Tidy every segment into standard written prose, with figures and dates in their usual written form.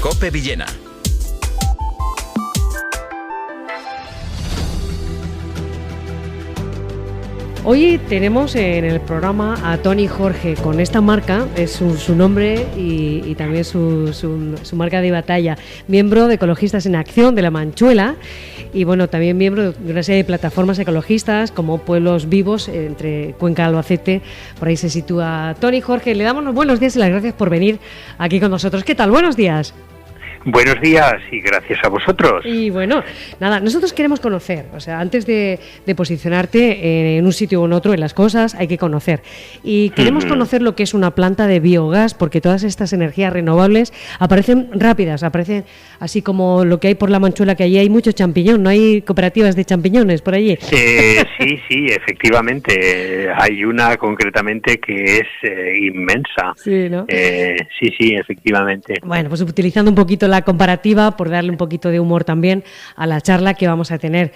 COPE Villena. Hoy tenemos en el programa a Toni Jorge con esta marca, es su nombre y también su marca de batalla, miembro de Ecologistas en Acción de La Manchuela y bueno, también miembro de una serie de plataformas ecologistas como Pueblos Vivos entre Cuenca y Albacete, por ahí se sitúa Toni Jorge. Le damos los buenos días y las gracias por venir aquí con nosotros. ¿Qué tal? Buenos días. Buenos días y gracias a vosotros. Y bueno, nada, nosotros queremos conocer, o sea, antes de posicionarte en un sitio o en otro, en las cosas, hay que conocer. Y queremos conocer lo que es una planta de biogás, porque todas estas energías renovables aparecen rápidas, aparecen así como lo que hay por La Manchuela, que allí hay mucho champiñón, ¿no hay cooperativas de champiñones por allí? Sí, efectivamente. Hay una concretamente que es inmensa. Sí, ¿no? Sí, efectivamente. Bueno, pues utilizando un poquito la comparativa, por darle un poquito de humor también a la charla que vamos a tener.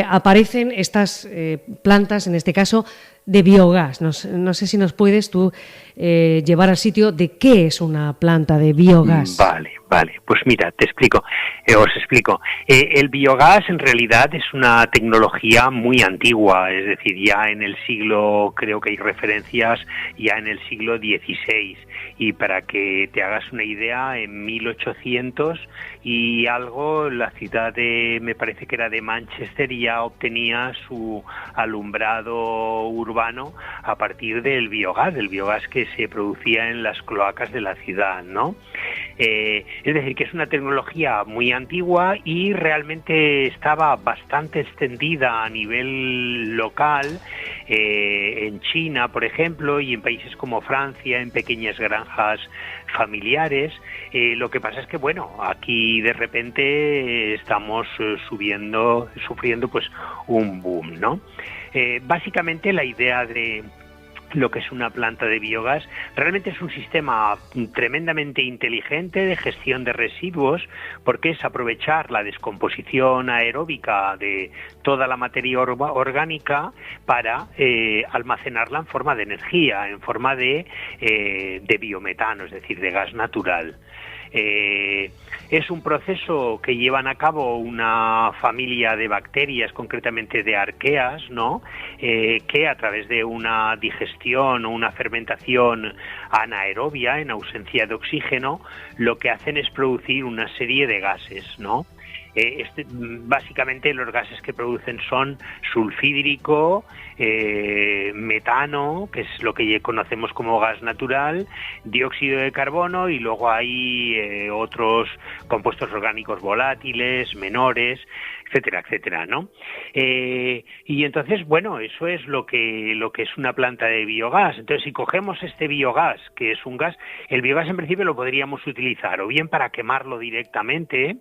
Aparecen estas plantas, en este caso, de biogás. No sé si nos puedes tú llevar al sitio de qué es una planta de biogás. Vale. Pues mira, os explico. El biogás en realidad es una tecnología muy antigua, es decir, ya en el siglo, creo que hay referencias ya en el siglo XVI. Y para que te hagas una idea, en 1800 y algo, la ciudad me parece que era de Manchester, ya obtenía su alumbrado urbano a partir del biogás que se producía en las cloacas de la ciudad, ¿no? Es decir, que es una tecnología muy antigua y realmente estaba bastante extendida a nivel local, en China, por ejemplo, y en países como Francia, en pequeñas granjas familiares. Lo que pasa es que, bueno, aquí de repente estamos sufriendo pues un boom, ¿no? Básicamente la idea de lo que es una planta de biogás realmente es un sistema tremendamente inteligente de gestión de residuos, porque es aprovechar la descomposición aeróbica de toda la materia orgánica para almacenarla en forma de energía, en forma de biometano, es decir, de gas natural. Es un proceso que llevan a cabo una familia de bacterias, concretamente de arqueas, ¿no? Que a través de una digestión o una fermentación anaerobia, en ausencia de oxígeno, lo que hacen es producir una serie de gases, ¿no? Básicamente los gases que producen son sulfídrico, metano, que es lo que conocemos como gas natural, dióxido de carbono y luego hay otros compuestos orgánicos volátiles, menores, etcétera, ¿no? Y entonces, bueno, eso es lo que es una planta de biogás. Entonces, si cogemos este biogás, que es un gas, el biogás en principio lo podríamos utilizar o bien para quemarlo directamente,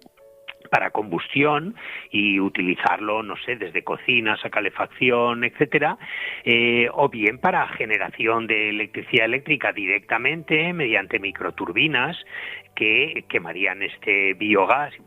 para combustión y utilizarlo, no sé, desde cocinas a calefacción, etcétera, o bien para generación de electricidad eléctrica directamente mediante microturbinas que quemarían este biogás y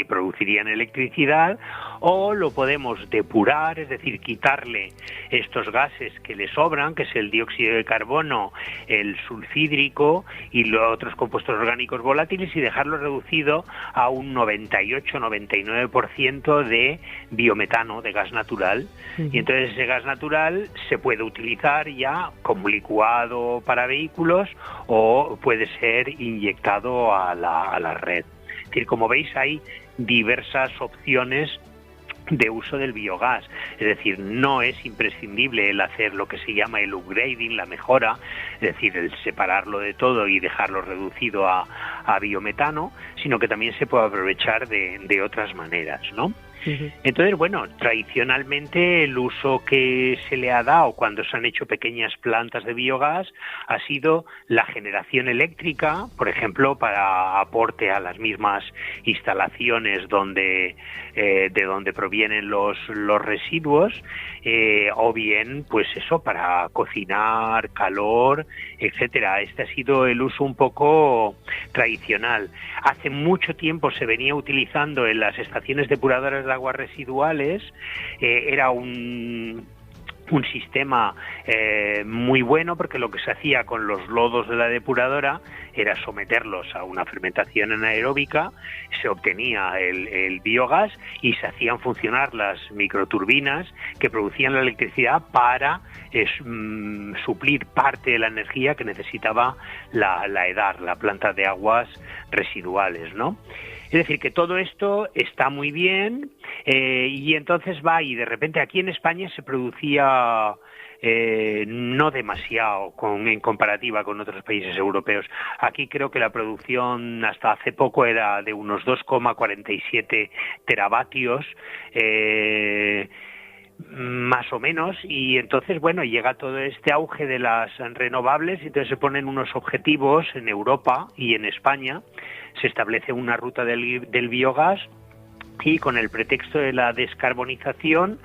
producirían electricidad, o lo podemos depurar, es decir, quitarle estos gases que le sobran, que es el dióxido de carbono, el sulfídrico y los otros compuestos orgánicos volátiles, y dejarlo reducido a un 98-99% de biometano, de gas natural. Y entonces ese gas natural se puede utilizar ya como licuado para vehículos o puede ser inyectado a la red. Es decir, como veis, hay diversas opciones de uso del biogás, es decir, no es imprescindible el hacer lo que se llama el upgrading, la mejora, es decir, el separarlo de todo y dejarlo reducido a biometano, sino que también se puede aprovechar de otras maneras, ¿no? Entonces, bueno, tradicionalmente el uso que se le ha dado cuando se han hecho pequeñas plantas de biogás ha sido la generación eléctrica, por ejemplo, para aporte a las mismas instalaciones de donde provienen los residuos, o bien, pues eso, para cocinar, calor, etcétera. Este ha sido el uso un poco tradicional. Hace mucho tiempo se venía utilizando en las estaciones depuradoras de aguas residuales, era un un sistema muy bueno, porque lo que se hacía con los lodos de la depuradora era someterlos a una fermentación anaeróbica, se obtenía el biogás y se hacían funcionar las microturbinas que producían la electricidad para suplir parte de la energía que necesitaba la EDAR, la planta de aguas residuales, ¿no? Es decir, que todo esto está muy bien y entonces va, y de repente aquí en España se producía no demasiado en comparativa con otros países europeos. Aquí creo que la producción hasta hace poco era de unos 2,47 teravatios, más o menos, y entonces, bueno, llega todo este auge de las renovables y entonces se ponen unos objetivos en Europa y en España, se establece una ruta del biogás y con el pretexto de la descarbonización,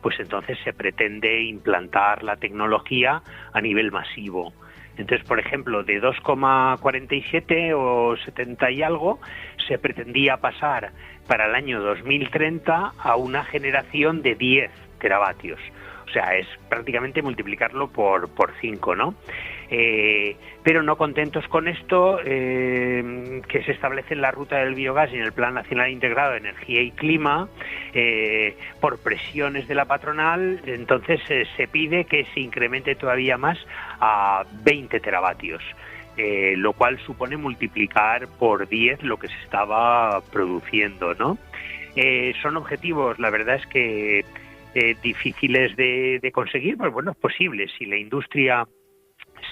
pues entonces se pretende implantar la tecnología a nivel masivo. Entonces, por ejemplo, de 2,47 o 70 y algo, se pretendía pasar para el año 2030 a una generación de 10 teravatios. O sea, es prácticamente multiplicarlo por 5, ¿no? Pero no contentos con esto, que se establece en la ruta del biogás y en el Plan Nacional Integrado de Energía y Clima, por presiones de la patronal, entonces se pide que se incremente todavía más a 20 teravatios. Lo cual supone multiplicar por 10 lo que se estaba produciendo, ¿no? Son objetivos, la verdad es que difíciles de conseguir, pues bueno, es posible si la industria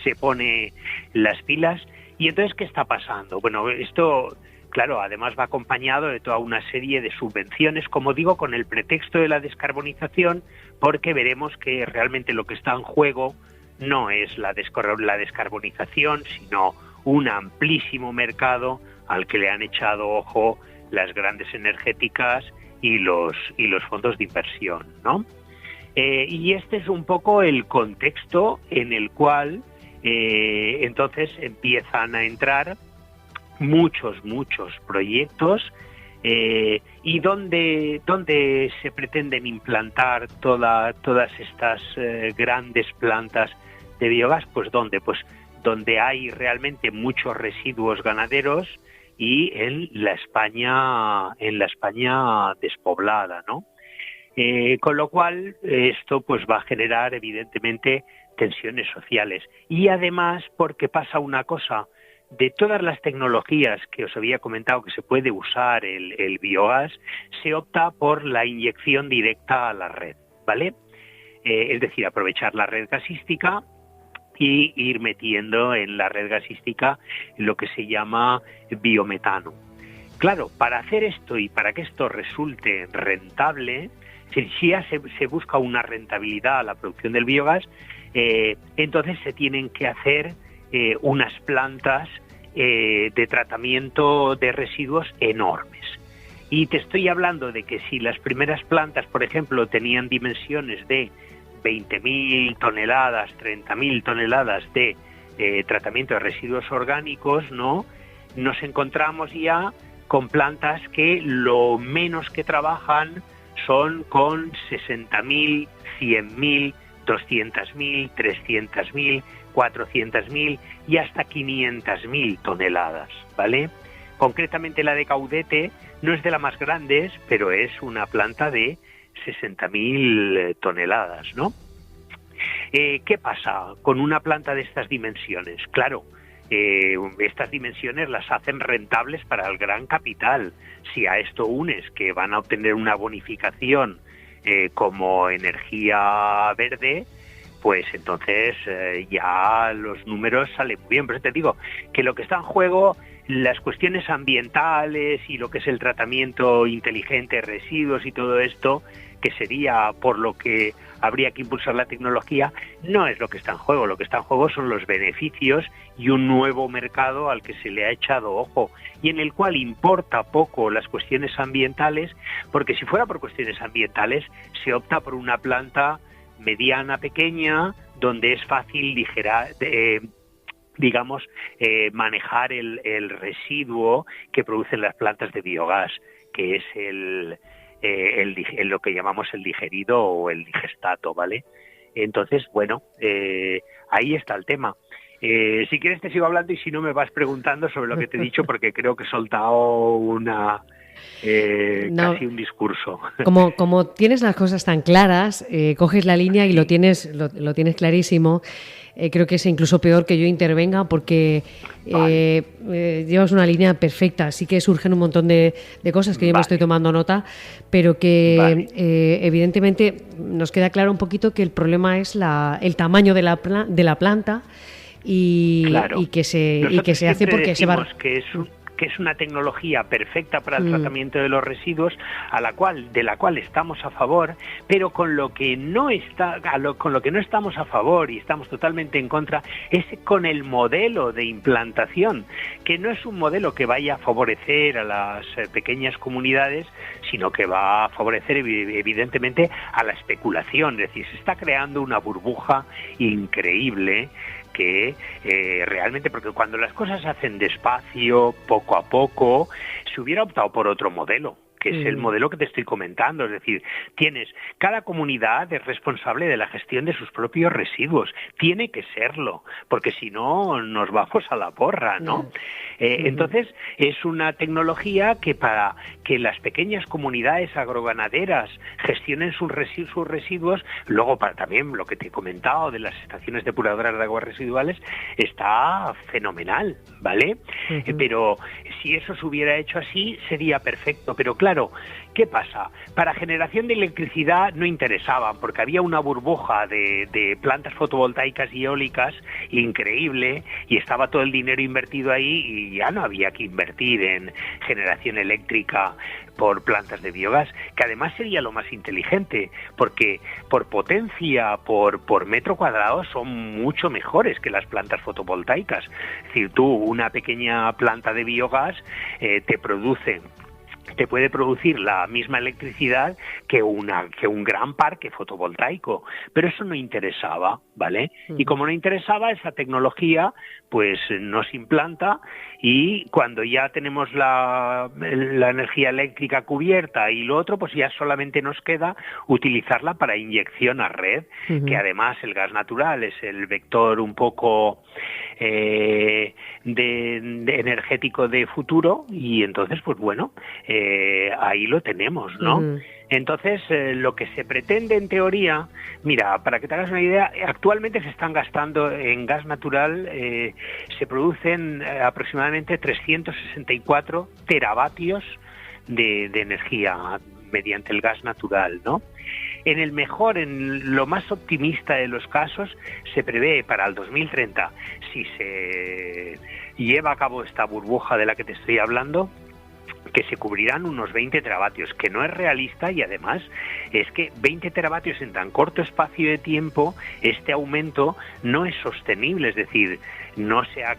se pone las pilas. Y entonces, ¿qué está pasando? Bueno, esto, claro, además va acompañado de toda una serie de subvenciones, como digo, con el pretexto de la descarbonización, porque veremos que realmente lo que está en juego no es la descarbonización, sino un amplísimo mercado al que le han echado ojo las grandes energéticas y los fondos de inversión, ¿no? Y este es un poco el contexto en el cual entonces empiezan a entrar muchos proyectos y donde se pretenden implantar todas estas grandes plantas de biogás, pues donde hay realmente muchos residuos ganaderos y en la España despoblada, ¿no? Con lo cual esto pues va a generar evidentemente tensiones sociales. Y además, porque pasa una cosa: de todas las tecnologías que os había comentado que se puede usar el biogás, se opta por la inyección directa a la red, ¿vale? Es decir, aprovechar la red gasística y ir metiendo en la red gasística lo que se llama biometano. Claro, para hacer esto y para que esto resulte rentable, si ya se busca una rentabilidad a la producción del biogás, entonces se tienen que hacer unas plantas de tratamiento de residuos enormes. Y te estoy hablando de que si las primeras plantas, por ejemplo, tenían dimensiones de 20.000 toneladas, 30.000 toneladas de tratamiento de residuos orgánicos, ¿no? Nos encontramos ya con plantas que lo menos que trabajan son con 60.000, 100.000, 200.000, 300.000, 400.000 y hasta 500.000 toneladas, ¿vale? Concretamente la de Caudete no es de las más grandes, pero es una planta de 60.000 toneladas, ¿no? ¿Qué pasa con una planta de estas dimensiones? Claro, estas dimensiones las hacen rentables para el gran capital. Si a esto unes que van a obtener una bonificación como energía verde, pues entonces ya los números salen muy bien. Pero te digo que lo que está en juego, las cuestiones ambientales y lo que es el tratamiento inteligente de residuos y todo esto, que sería por lo que habría que impulsar la tecnología, no es lo que está en juego. Lo que está en juego son los beneficios y un nuevo mercado al que se le ha echado ojo y en el cual importa poco las cuestiones ambientales, porque si fuera por cuestiones ambientales se opta por una planta mediana, pequeña, donde es fácil manejar el residuo que producen las plantas de biogás, que es lo que llamamos el digerido o el digestato, ¿vale? Entonces, bueno, ahí está el tema. Si quieres te sigo hablando y si no me vas preguntando sobre lo que te he dicho, porque creo que he soltado casi un discurso. Como tienes las cosas tan claras, coges la línea y lo tienes clarísimo. Creo que es incluso peor que yo intervenga porque llevas una línea perfecta. Sí que surgen un montón de cosas que yo me estoy tomando nota, pero que evidentemente nos queda claro un poquito que el problema es el tamaño de la planta y que se hace porque se va... que es una tecnología perfecta para el tratamiento de los residuos, de la cual estamos a favor, pero con lo que no estamos a favor y estamos totalmente en contra es con el modelo de implantación, que no es un modelo que vaya a favorecer a las pequeñas comunidades, sino que va a favorecer evidentemente a la especulación. Es decir, se está creando una burbuja increíble que realmente, porque cuando las cosas se hacen despacio, poco a poco, se hubiera optado por otro modelo, que es el modelo que te estoy comentando. Es decir, cada comunidad es responsable de la gestión de sus propios residuos, tiene que serlo, porque si no nos vamos a la porra, ¿no? Entonces, es una tecnología que para que las pequeñas comunidades agroganaderas gestionen sus residuos, luego para también lo que te he comentado de las estaciones depuradoras de aguas residuales, está fenomenal, ¿vale? Pero si eso se hubiera hecho así, sería perfecto. Pero claro, ¿qué pasa? Para generación de electricidad no interesaban, porque había una burbuja de plantas fotovoltaicas y eólicas increíble, y estaba todo el dinero invertido ahí, y ya no había que invertir en generación eléctrica por plantas de biogás, que además sería lo más inteligente, porque por potencia, por metro cuadrado, son mucho mejores que las plantas fotovoltaicas. Es decir, tú, una pequeña planta de biogás te puede producir la misma electricidad que un gran parque fotovoltaico, pero eso no interesaba, ¿vale? Y como no interesaba, esa tecnología pues no se implanta, y cuando ya tenemos la energía eléctrica cubierta y lo otro, pues ya solamente nos queda utilizarla para inyección a red, que además el gas natural es el vector un poco energético de futuro, y entonces pues bueno, ahí lo tenemos, ¿no? Entonces, lo que se pretende en teoría, mira, para que te hagas una idea, actualmente se están gastando en gas natural, se producen aproximadamente 364 teravatios de energía mediante el gas natural, ¿no? En lo más optimista de los casos, se prevé para el 2030, si se lleva a cabo esta burbuja de la que te estoy hablando, que se cubrirán unos 20 teravatios, que no es realista, y además es que 20 teravatios en tan corto espacio de tiempo, este aumento no es sostenible. Es decir, no se han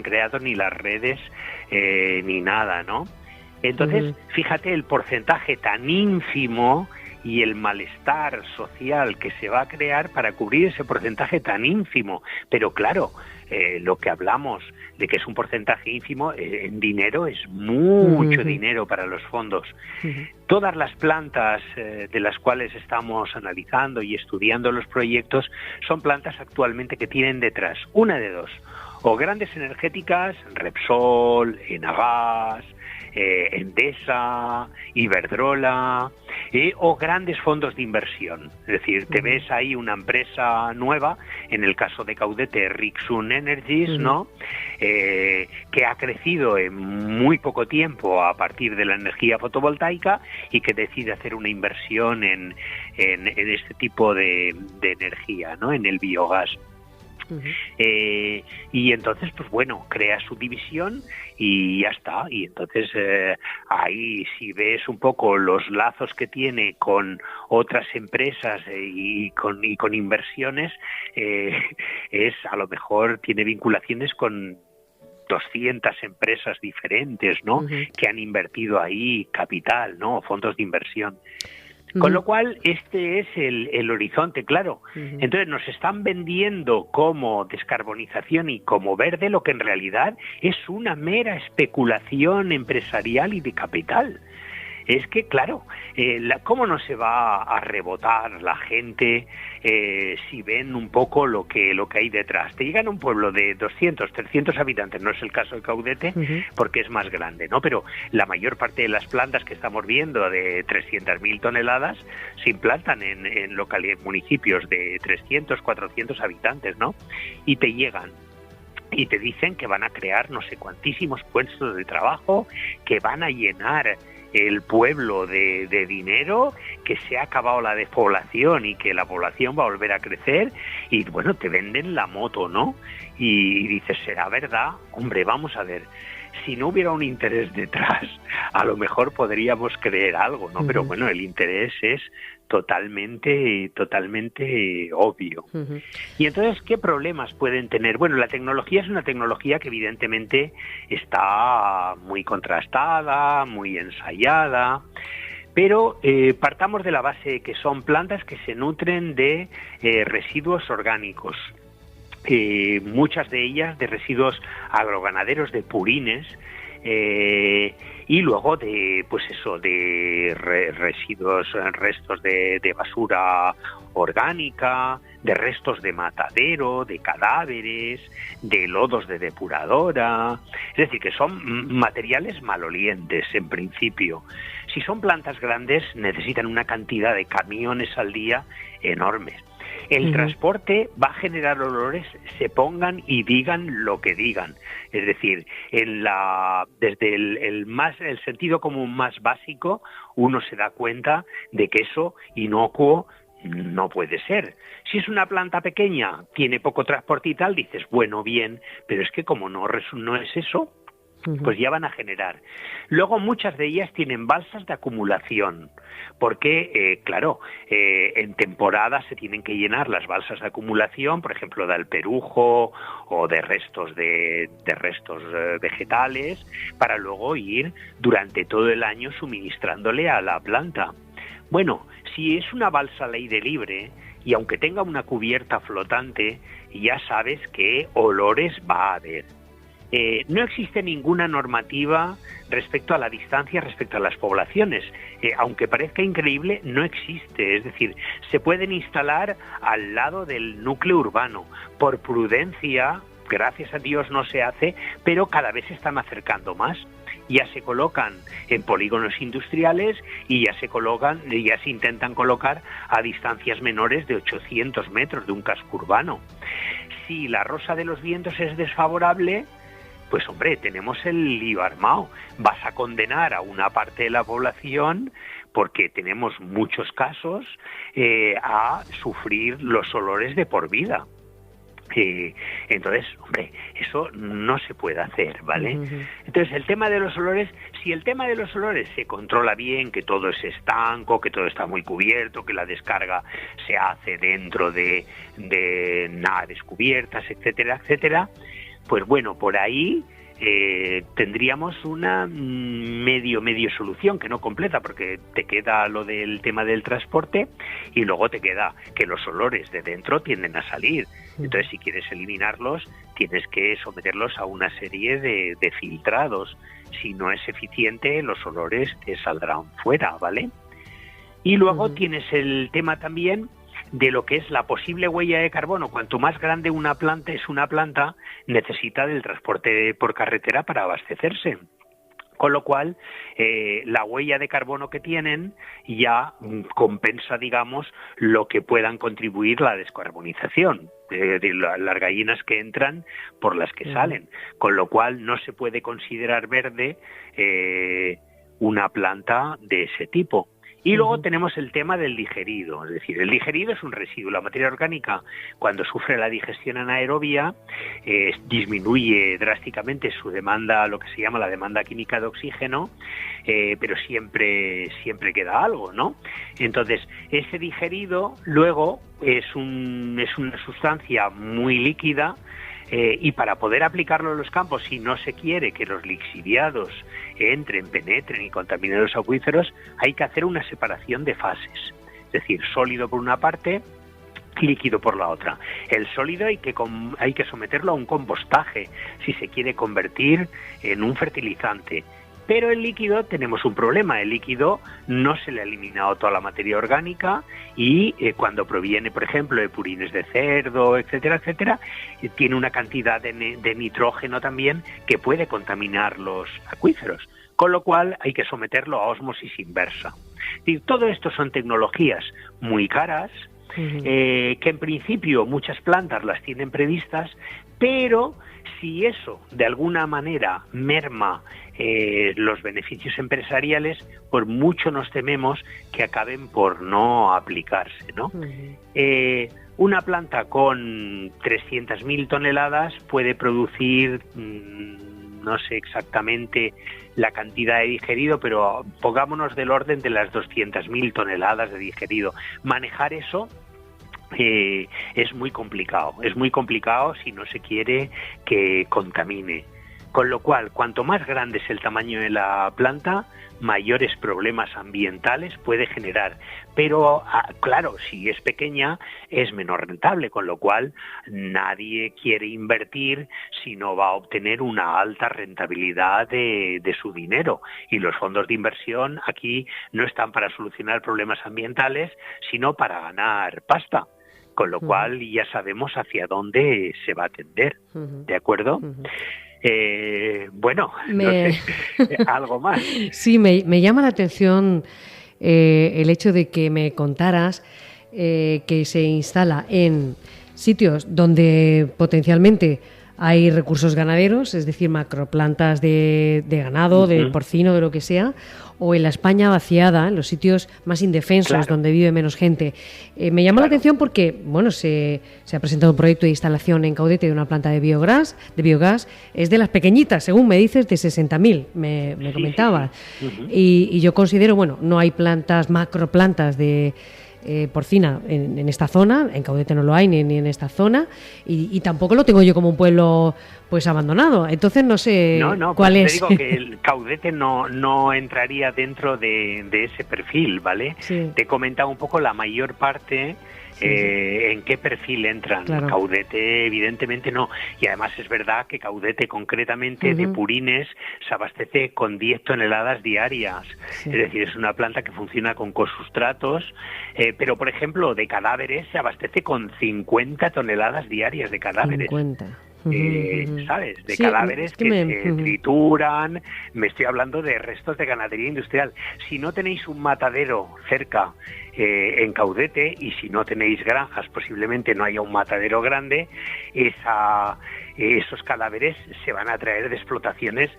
creado ni las redes ni nada, ¿no? Entonces, fíjate el porcentaje tan ínfimo y el malestar social que se va a crear para cubrir ese porcentaje tan ínfimo. Pero claro, lo que hablamos de que es un porcentaje ínfimo, en dinero es mucho dinero para los fondos. Todas las plantas de las cuales estamos analizando y estudiando los proyectos son plantas actualmente que tienen detrás una de dos: o grandes energéticas, Repsol, Enagás, Endesa, Iberdrola, o grandes fondos de inversión. Es decir, te ves ahí una empresa nueva, en el caso de Caudete, Rixun Energies, ¿no? Que ha crecido en muy poco tiempo a partir de la energía fotovoltaica, y que decide hacer una inversión en este tipo de energía, ¿no? En el biogás. Y entonces, pues bueno, crea su división y ya está. Y entonces ahí, si ves un poco los lazos que tiene con otras empresas y con inversiones, a lo mejor tiene vinculaciones con 200 empresas diferentes, ¿no? Que han invertido ahí capital, ¿no? Fondos de inversión. Con lo cual, este es el horizonte, claro. Entonces nos están vendiendo como descarbonización y como verde, lo que en realidad es una mera especulación empresarial y de capital. es que, claro, ¿cómo no se va a rebotar la gente si ven un poco lo que hay detrás? Te llegan a un pueblo de 200, 300 habitantes, no es el caso de Caudete, porque es más grande, ¿no? Pero la mayor parte de las plantas que estamos viendo de 300.000 toneladas se implantan en municipios de 300, 400 habitantes, ¿no? Y te llegan y te dicen que van a crear no sé cuantísimos puestos de trabajo, que van a llenar el pueblo de dinero, que se ha acabado la despoblación y que la población va a volver a crecer, y bueno, te venden la moto, ¿no? Y dices, ¿será verdad? Hombre, vamos a ver, si no hubiera un interés detrás, a lo mejor podríamos creer algo, ¿no? Pero bueno, el interés es totalmente obvio. Y entonces, ¿qué problemas pueden tener? Bueno, la tecnología es una tecnología que evidentemente está muy contrastada, muy ensayada, pero partamos de la base de que son plantas que se nutren de residuos orgánicos. Muchas de ellas de residuos agroganaderos, de purines, y luego de residuos, restos de basura orgánica, de restos de matadero, de cadáveres, de lodos de depuradora, es decir, que son materiales malolientes en principio. Si son plantas grandes, necesitan una cantidad de camiones al día enormes. El transporte va a generar olores, se pongan y digan lo que digan. Es decir, desde el sentido común más básico, uno se da cuenta de que eso inocuo no puede ser. Si es una planta pequeña, tiene poco transporte y tal, dices, bueno, bien, pero es que como no es eso, pues ya van a generar. Luego muchas de ellas tienen balsas de acumulación, porque, claro, en temporada se tienen que llenar las balsas de acumulación, por ejemplo, de alperujo o de restos vegetales, para luego ir durante todo el año suministrándole a la planta. Bueno, si es una balsa al aire libre, y aunque tenga una cubierta flotante, ya sabes qué olores va a haber. No existe ninguna normativa respecto a la distancia, respecto a las poblaciones. Aunque parezca increíble, no existe. Es decir, se pueden instalar al lado del núcleo urbano. Por prudencia, gracias a Dios no se hace, pero cada vez se están acercando más. Ya se colocan en polígonos industriales y ya se intentan colocar a distancias menores de 800 metros de un casco urbano. Si la rosa de los vientos es desfavorable, pues hombre, tenemos el lío armado. Vas a condenar a una parte de la población, porque tenemos muchos casos, a sufrir los olores de por vida. Entonces, hombre, eso no se puede hacer, ¿vale? Entonces, el tema de los olores, si el tema de los olores se controla bien, que todo es estanco, que todo está muy cubierto, que la descarga se hace dentro de naves cubiertas, etcétera, etcétera, pues bueno, por ahí tendríamos una medio solución, que no completa, porque te queda lo del tema del transporte y luego te queda que los olores de dentro tienden a salir. Entonces, si quieres eliminarlos, tienes que someterlos a una serie de filtrados. Si no es eficiente, los olores te saldrán fuera, ¿vale? Y luego tienes el tema también de lo que es la posible huella de carbono. Cuanto más grande una planta es una planta, necesita del transporte por carretera para abastecerse. Con lo cual, la huella de carbono que tienen ya compensa, digamos, lo que puedan contribuir la descarbonización de las gallinas que entran por las que salen. Con lo cual, no se puede considerar verde una planta de ese tipo. Y luego tenemos el tema del digerido, es decir, el digerido es un residuo. La materia orgánica, cuando sufre la digestión anaerobia, disminuye drásticamente su demanda, lo que se llama la demanda química de oxígeno, pero siempre queda algo, ¿no? Entonces, ese digerido luego es una sustancia muy líquida, y para poder aplicarlo en los campos, si no se quiere que los lixiviados penetren y contaminen los acuíferos, hay que hacer una separación de fases. Es decir, sólido por una parte, líquido por la otra. El sólido hay que someterlo a un compostaje si se quiere convertir en un fertilizante. Pero el líquido tenemos un problema, el líquido no se le ha eliminado toda la materia orgánica y cuando proviene, por ejemplo, de purines de cerdo, etcétera, etcétera, tiene una cantidad de nitrógeno también que puede contaminar los acuíferos, con lo cual hay que someterlo a ósmosis inversa. Y todo esto son tecnologías muy caras, que en principio muchas plantas las tienen previstas, pero si eso de alguna manera merma los beneficios empresariales, por mucho nos tememos que acaben por no aplicarse, ¿no? Una planta con 300.000 toneladas puede producir, no sé exactamente la cantidad de digerido, pero pongámonos del orden de las 200.000 toneladas de digerido. Manejar eso es muy complicado si no se quiere que contamine. Con lo cual, cuanto más grande es el tamaño de la planta, mayores problemas ambientales puede generar. Pero, claro, si es pequeña, es menos rentable, con lo cual nadie quiere invertir si no va a obtener una alta rentabilidad de su dinero. Y los fondos de inversión aquí no están para solucionar problemas ambientales, sino para ganar pasta. Con lo cual ya sabemos hacia dónde se va a tender. ¿De acuerdo? Bueno, no sé, algo más. Sí, me llama la atención el hecho de que me contaras que se instala en sitios donde potencialmente hay recursos ganaderos, es decir, macroplantas de ganado, de porcino, de lo que sea, o en la España vaciada, en los sitios más indefensos, donde vive menos gente. Me llama la atención porque, bueno, se ha presentado un proyecto de instalación en Caudete de una planta de biogás, es de las pequeñitas, según me dices, de 60.000, me comentabas. Y yo considero, bueno, no hay macroplantas de porcina en esta zona, en Caudete no lo hay ni en esta zona, y tampoco lo tengo yo como un pueblo pues abandonado, entonces no sé cuál es. Te digo que el Caudete no entraría dentro de ese perfil, ¿vale? Sí. Te he comentado un poco la mayor parte. ¿En qué perfil entran? Claro. Caudete evidentemente no, y además es verdad que Caudete concretamente de purines se abastece con 10 toneladas diarias, es decir, es una planta que funciona con cosustratos, pero por ejemplo de cadáveres se abastece con 50 toneladas diarias de cadáveres. 50. ¿Sabes? De cadáveres que se trituran. Me estoy hablando de restos de ganadería industrial. Si no tenéis un matadero cerca en Caudete, y si no tenéis granjas, posiblemente no haya un matadero grande, esos cadáveres se van a traer de explotaciones,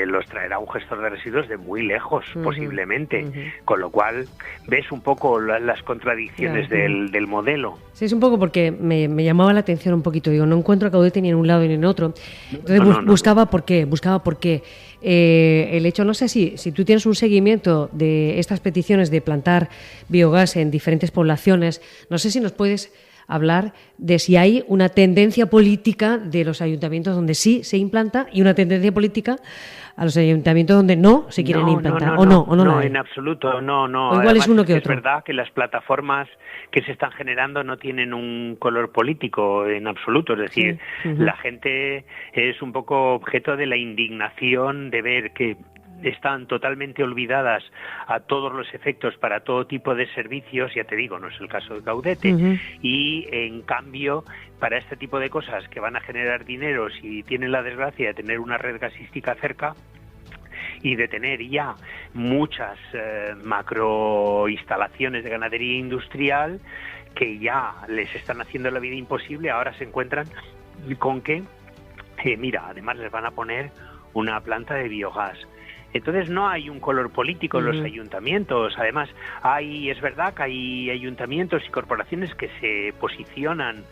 los traerá un gestor de residuos de muy lejos, posiblemente. Con lo cual, ves un poco las contradicciones del modelo. Sí, es un poco porque me llamaba la atención un poquito. Digo, no encuentro a Caudete ni en un lado ni en otro. Entonces buscaba por qué. El hecho, no sé si tú tienes un seguimiento de estas peticiones de plantar biogás en diferentes poblaciones, no sé si nos puedes hablar de si hay una tendencia política de los ayuntamientos donde sí se implanta y una tendencia política a los ayuntamientos donde no se quieren implantar. No, en absoluto, no. O igual es uno que otro. Es verdad que las plataformas que se están generando no tienen un color político en absoluto, es decir, la gente es un poco objeto de la indignación de ver que están totalmente olvidadas a todos los efectos para todo tipo de servicios, ya te digo, no es el caso de Caudete, y en cambio para este tipo de cosas que van a generar dinero, si tienen la desgracia de tener una red gasística cerca y de tener ya muchas macroinstalaciones de ganadería industrial que ya les están haciendo la vida imposible, ahora se encuentran con que, mira, además les van a poner una planta de biogás. Entonces no hay un color político en los ayuntamientos. Además, es verdad que hay ayuntamientos y corporaciones que se posicionan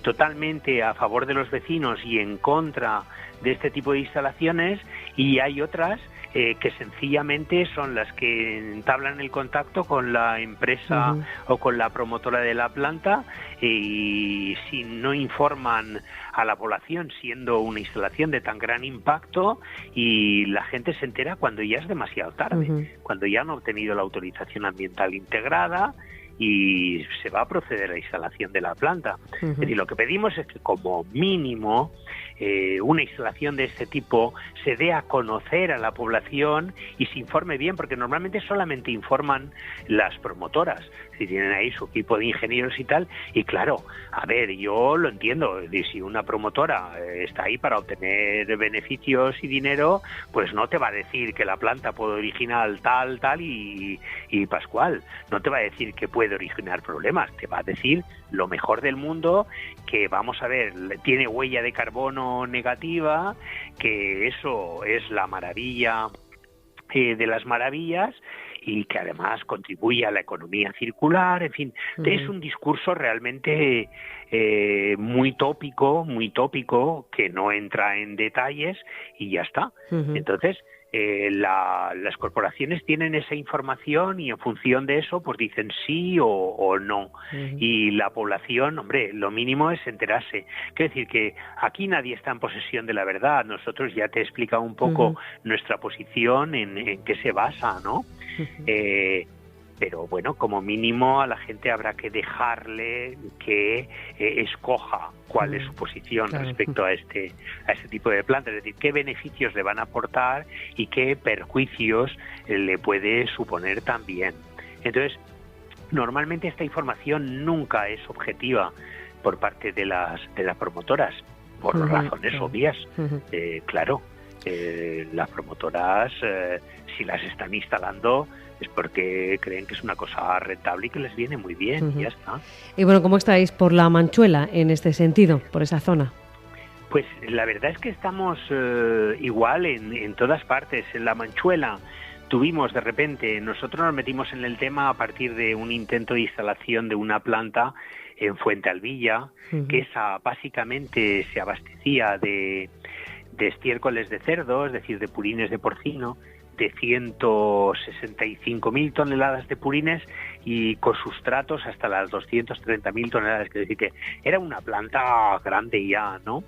totalmente a favor de los vecinos y en contra de este tipo de instalaciones, y hay otras que sencillamente son las que entablan el contacto con la empresa o con la promotora de la planta, y si no informan a la población, siendo una instalación de tan gran impacto, y la gente se entera cuando ya es demasiado tarde, cuando ya han obtenido la autorización ambiental integrada y se va a proceder a la instalación de la planta. Es decir, lo que pedimos es que como mínimo una instalación de este tipo se dé a conocer a la población y se informe bien, porque normalmente solamente informan las promotoras, si tienen ahí su equipo de ingenieros y tal, y claro, a ver, yo lo entiendo, si una promotora está ahí para obtener beneficios y dinero, pues no te va a decir que la planta puede originar tal y pascual, no te va a decir que puede originar problemas, te va a decir lo mejor del mundo, que vamos a ver, tiene huella de carbono negativa, que eso es la maravilla de las maravillas, y que además contribuye a la economía circular, en fin, es un discurso realmente muy tópico, que no entra en detalles y ya está. Entonces, las corporaciones tienen esa información y en función de eso pues dicen sí o no. Y la población, hombre, lo mínimo es enterarse. Quiero decir que aquí nadie está en posesión de la verdad. Nosotros ya te he explicado un poco nuestra posición en qué se basa, ¿no? Pero bueno, como mínimo a la gente habrá que dejarle que escoja cuál es su posición respecto a este tipo de plantas, es decir, qué beneficios le van a aportar y qué perjuicios le puede suponer también. Entonces, normalmente esta información nunca es objetiva por parte de las promotoras, por razones obvias. Claro, las promotoras, si las están instalando, es porque creen que es una cosa rentable y que les viene muy bien, y ya está. Y bueno, ¿cómo estáis por la Manchuela en este sentido, por esa zona? Pues la verdad es que estamos igual en todas partes. En la Manchuela tuvimos de repente, nosotros nos metimos en el tema a partir de un intento de instalación de una planta en Fuentealbilla, que esa básicamente se abastecía de estiércoles de cerdo, es decir, de purines de porcino, de 165.000 toneladas de purines y con sustratos hasta las 230.000 toneladas. Es decir, que era una planta grande ya, ¿no?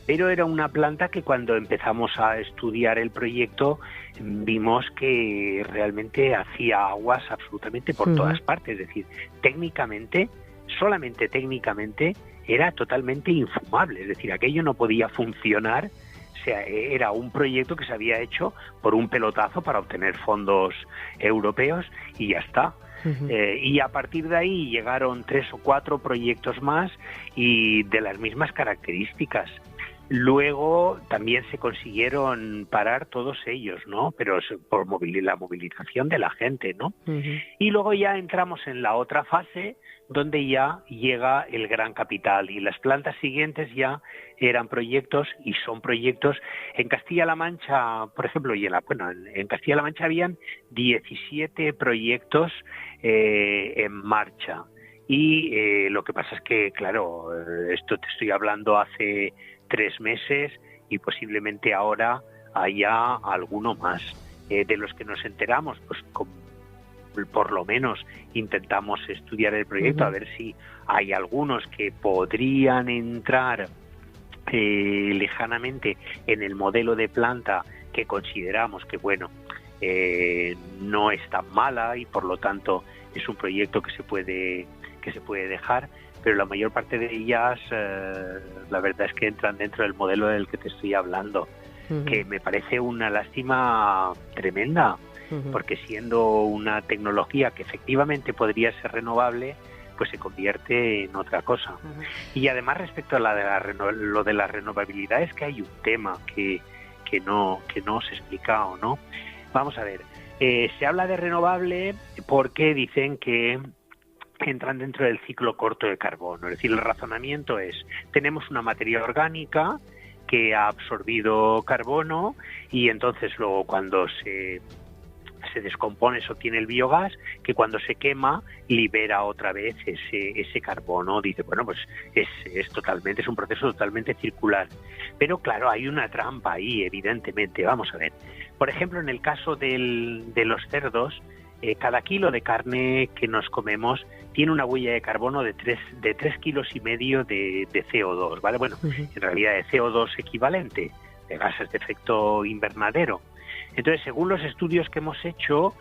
Pero era una planta que cuando empezamos a estudiar el proyecto vimos que realmente hacía aguas absolutamente por todas partes. Es decir, técnicamente, solamente técnicamente, era totalmente infumable. Es decir, aquello no podía funcionar. O sea, era un proyecto que se había hecho por un pelotazo para obtener fondos europeos y ya está. Y a partir de ahí llegaron 3 o 4 proyectos más y de las mismas características. Luego también se consiguieron parar todos ellos, ¿no? Pero por la movilización de la gente, ¿no? Y luego ya entramos en la otra fase, donde ya llega el gran capital, y las plantas siguientes ya eran proyectos y son proyectos. En Castilla-La Mancha, por ejemplo, en Castilla-La Mancha habían 17 proyectos en marcha. Y lo que pasa es que, claro, esto te estoy hablando hace 3 meses y posiblemente ahora haya alguno más. De los que nos enteramos, pues por lo menos intentamos estudiar el proyecto, a ver si hay algunos que podrían entrar lejanamente en el modelo de planta que consideramos que, bueno, no es tan mala y por lo tanto es un proyecto que se puede dejar, pero la mayor parte de ellas la verdad es que entran dentro del modelo del que te estoy hablando, que me parece una lástima tremenda, porque siendo una tecnología que efectivamente podría ser renovable, pues se convierte en otra cosa. Y además, respecto a lo de la renovabilidad, es que hay un tema que no os he explicado, ¿no? Vamos a ver, se habla de renovable porque dicen que entran dentro del ciclo corto de carbono. Es decir, el razonamiento es, tenemos una materia orgánica que ha absorbido carbono y entonces luego cuando se descompone, se obtiene el biogás, que cuando se quema libera otra vez ese carbono. Dice, bueno, pues es un proceso totalmente circular. Pero claro, hay una trampa ahí, evidentemente. Vamos a ver. Por ejemplo, en el caso de los cerdos, cada kilo de carne que nos comemos tiene una huella de carbono de 3 kilos y medio de CO2, ¿vale? Bueno, en realidad de CO2 equivalente, de gases de efecto invernadero. Entonces, según los estudios que hemos hecho,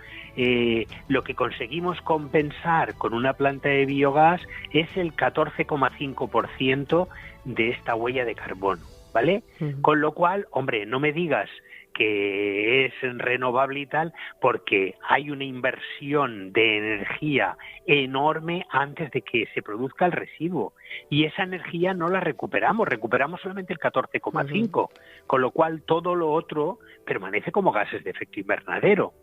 lo que conseguimos compensar con una planta de biogás es el 14,5% de esta huella de carbono. ¿vale? Con lo cual, hombre, no me digas que es renovable y tal, porque hay una inversión de energía enorme antes de que se produzca el residuo. Y esa energía no la recuperamos solamente el 14,5%, con lo cual todo lo otro permanece como gases de efecto invernadero.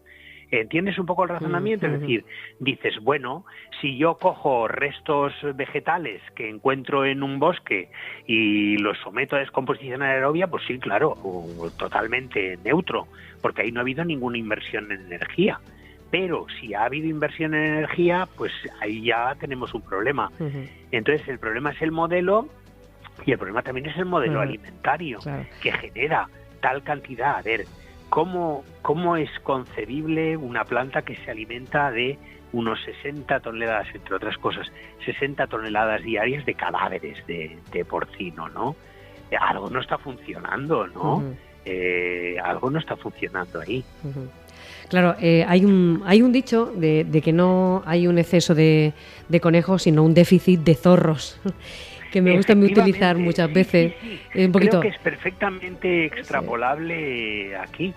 ¿Entiendes un poco el razonamiento? Es decir, dices, bueno, si yo cojo restos vegetales que encuentro en un bosque y los someto a descomposición anaerobia, pues sí, claro, totalmente neutro, porque ahí no ha habido ninguna inversión en energía. Pero si ha habido inversión en energía, pues ahí ya tenemos un problema. Entonces, el problema es el modelo, y el problema también es el modelo alimentario, que genera tal cantidad. A ver, ¿cómo es concebible una planta que se alimenta de unos 60 toneladas, entre otras cosas, 60 toneladas diarias de cadáveres de porcino, ¿no? Algo no está funcionando, ¿no? Algo no está funcionando ahí. Claro, hay un dicho de que no hay un exceso de conejos, sino un déficit de zorros, que me gusta utilizar muchas veces. Sí. Un poquito. Creo que es perfectamente extrapolable aquí,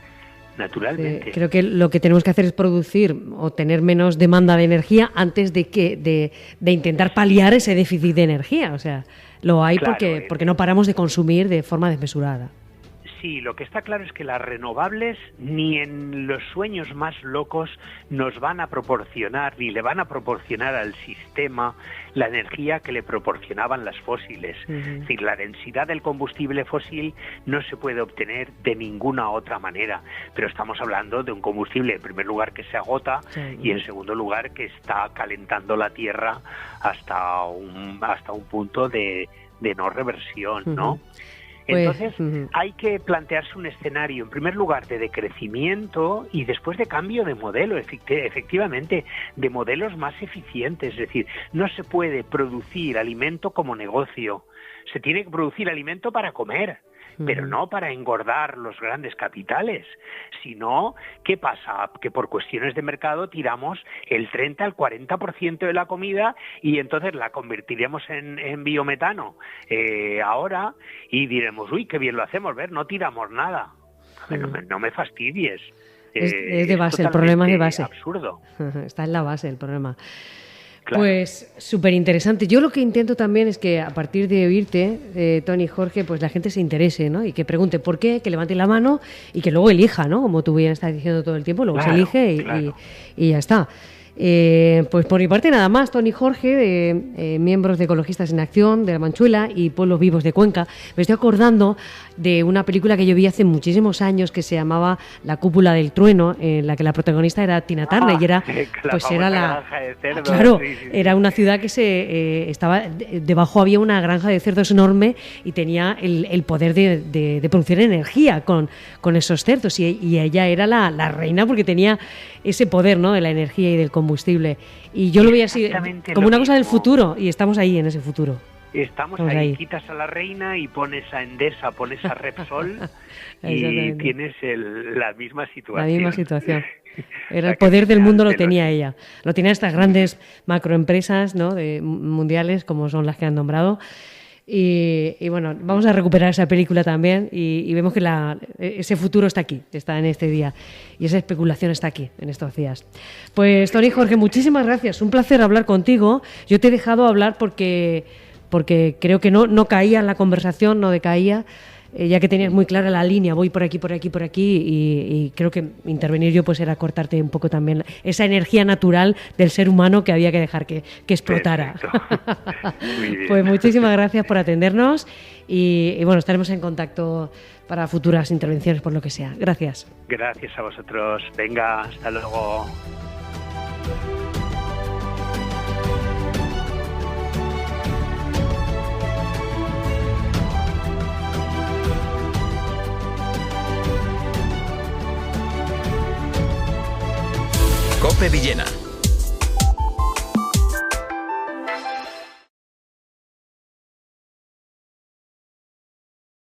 naturalmente. Creo que lo que tenemos que hacer es producir o tener menos demanda de energía antes de intentar paliar ese déficit de energía. O sea, lo hay porque no paramos de consumir de forma desmesurada. Sí, lo que está claro es que las renovables ni en los sueños más locos nos van a proporcionar, ni le van a proporcionar al sistema la energía que le proporcionaban las fósiles. Es decir, la densidad del combustible fósil no se puede obtener de ninguna otra manera, pero estamos hablando de un combustible, en primer lugar, que se agota y en segundo lugar, que está calentando la Tierra hasta un punto de no reversión, ¿no? Entonces hay que plantearse un escenario, en primer lugar, de decrecimiento y después de cambio de modelo, efectivamente, de modelos más eficientes. Es decir, no se puede producir alimento como negocio, se tiene que producir alimento para comer, pero no para engordar los grandes capitales. Sino, ¿qué pasa? Que por cuestiones de mercado tiramos el 30 al 40% de la comida y entonces la convertiremos en biometano ahora y diremos, uy, qué bien lo hacemos, ver, no tiramos nada. No me fastidies. Es de base, el problema es de base. Absurdo. Está en la base el problema. Claro. Pues súper interesante. Yo lo que intento también es que a partir de oírte, Tony, Jorge, pues la gente se interese, ¿no? Y que pregunte por qué, que levante la mano y que luego elija, ¿no? Como tú bien estás diciendo todo el tiempo, luego se elige y ya está. Pues por mi parte nada más, Tony, Jorge, miembros de Ecologistas en Acción, de La Manchuela y Pueblos Vivos de Cuenca. Me estoy acordando de una película que yo vi hace muchísimos años que se llamaba La Cúpula del Trueno, en la que la protagonista era Tina Turner y era granja de cerdos. Claro, era una ciudad que estaba debajo, había una granja de cerdos enorme y tenía el poder de producir energía con esos cerdos y ella era la reina porque tenía ese poder, ¿no?, de la energía y del combustible. Y yo lo veía así como una cosa del futuro y estamos ahí en ese futuro. Estamos ahí, quitas a la reina y pones a Endesa, pones a Repsol y tienes la misma situación. La misma situación. Era el poder del mundo, lo tenía ella. Lo tenían estas grandes macroempresas, ¿no?, mundiales, como son las que han nombrado. Y bueno, vamos a recuperar esa película también y vemos que ese futuro está aquí, está en este día y esa especulación está aquí en estos días. Pues Tony, Jorge, muchísimas gracias, un placer hablar contigo. Yo te he dejado hablar porque creo que no caía en la conversación, no decaía, ya que tenías muy clara la línea, voy por aquí y creo que intervenir yo pues era cortarte un poco también esa energía natural del ser humano que había que dejar que explotara. Muy bien. Pues muchísimas gracias por atendernos y bueno, estaremos en contacto para futuras intervenciones por lo que sea. Gracias. Gracias a vosotros. Venga, hasta luego. COPE Villena.